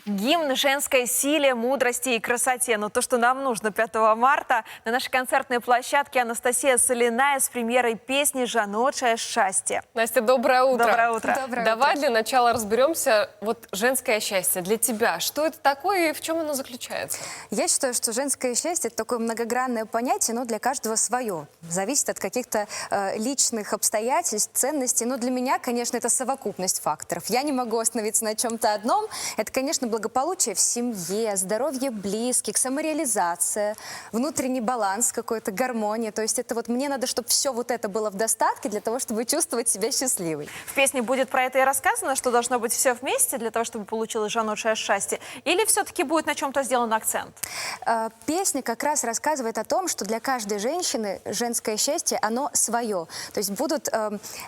Гимн женской силе, мудрости и красоте. Но то, что нам нужно 5 марта, на нашей концертной площадке Анастасия Соляная с премьерой песни «Жаночее счастье». Настя, доброе утро. Доброе утро. Давай для начала разберемся. Вот женское счастье для тебя. Что это такое и в чем оно заключается? Я считаю, что женское счастье – это такое многогранное понятие, но для каждого свое. Зависит от каких-то личных обстоятельств, ценностей. Но для меня, конечно, это совокупность факторов. Я не могу остановиться на чем-то одном. Это, конечно, благополучие в семье, здоровье близких, самореализация, внутренний баланс какой-то, гармония. То есть это вот мне надо, чтобы все вот это было в достатке для того, чтобы чувствовать себя счастливой. В песне будет про это и рассказано, что должно быть все вместе для того, чтобы получилось жаночее счастье? Или все-таки будет на чем-то сделан акцент? Песня как раз рассказывает о том, что для каждой женщины женское счастье, оно свое. То есть будут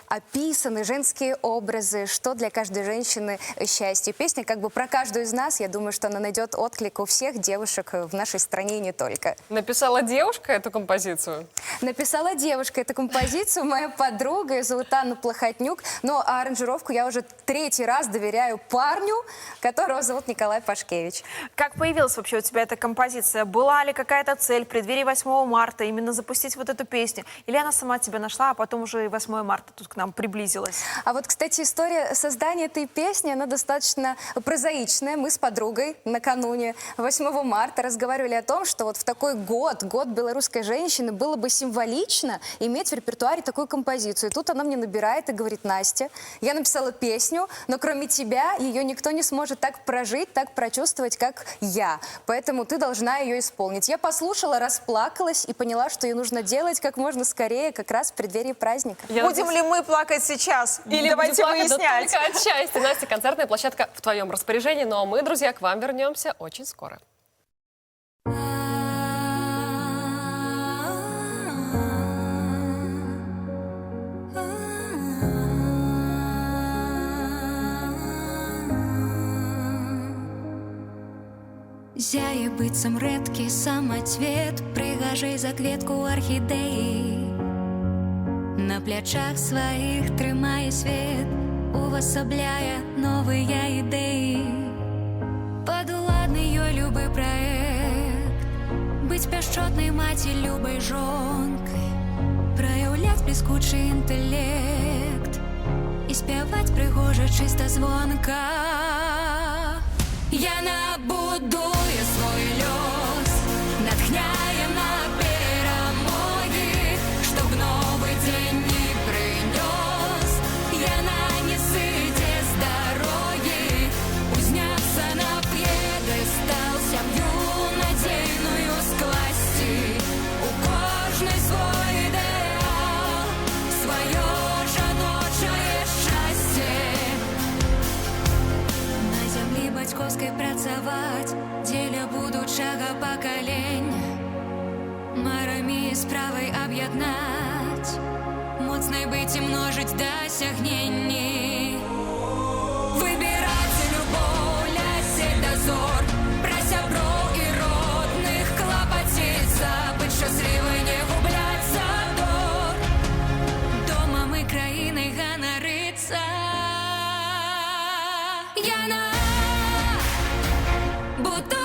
описаны женские образы, что для каждой женщины счастье. Песня как бы про каждую из нас. Я думаю, что она найдет отклик у всех девушек в нашей стране и не только. Написала девушка эту композицию? Написала девушка эту композицию, моя подруга, ее зовут Анна Плохотнюк. Но аранжировку я уже 3-й раз доверяю парню, которого зовут Николай Пашкевич. Как появилась вообще у тебя эта композиция? Была ли какая-то цель в преддверии 8 марта именно запустить вот эту песню? Или она сама тебя нашла, а потом уже и 8 марта тут к нам приблизилась? А вот, кстати, история создания этой песни, она достаточно прозаичная. Мы с подругой накануне 8 марта разговаривали о том, что вот в такой год белорусской женщины, было бы символично иметь в репертуаре такую композицию. И тут она мне набирает и говорит: Настя, я написала песню, но кроме тебя ее никто не сможет так прожить, так прочувствовать, как я. Поэтому ты должна ее исполнить. Я послушала, расплакалась и поняла, что ее нужно делать как можно скорее, как раз в преддверии праздника. Будем ли мы плакать сейчас? Или давайте плакать, выяснять. да, только от счастья. Настя, концертная площадка в твоем распоряжении. Ну а мы, друзья, к вам вернемся очень скоро. Зяе быццам рэдкі самацвет, прыгажэй за кветку архідэі. На плячах сваіх трымае свет, увасабляе новыя ідэі. Падуладны ёй любы праект, быць пяшчотнай маці любай жонкай, праяўляць бліскучы інтэлект і спяваць прыгожа чыста звонка. Яна будуе свой лёс, натхняе на перамогі, чтоб новы дзень не прынёс. Яна не сыдзе з дарогі, узняцца на п'едэстал, сям'ю надзейную скласці. У кожнай свой ідэал, сваё жаночае шчасце. На зямлі бацькоўскай працаваць дзеля будучага пакалення, марамі і справай аб'яднаць, моцнай быць і множыць дасягненні. Выбіраць любоў, лясець дазор, пра сяброў і родных клапаціцца, быць шчаслівай, не губляць задор, домам і краінай ганарыцца. Яна будто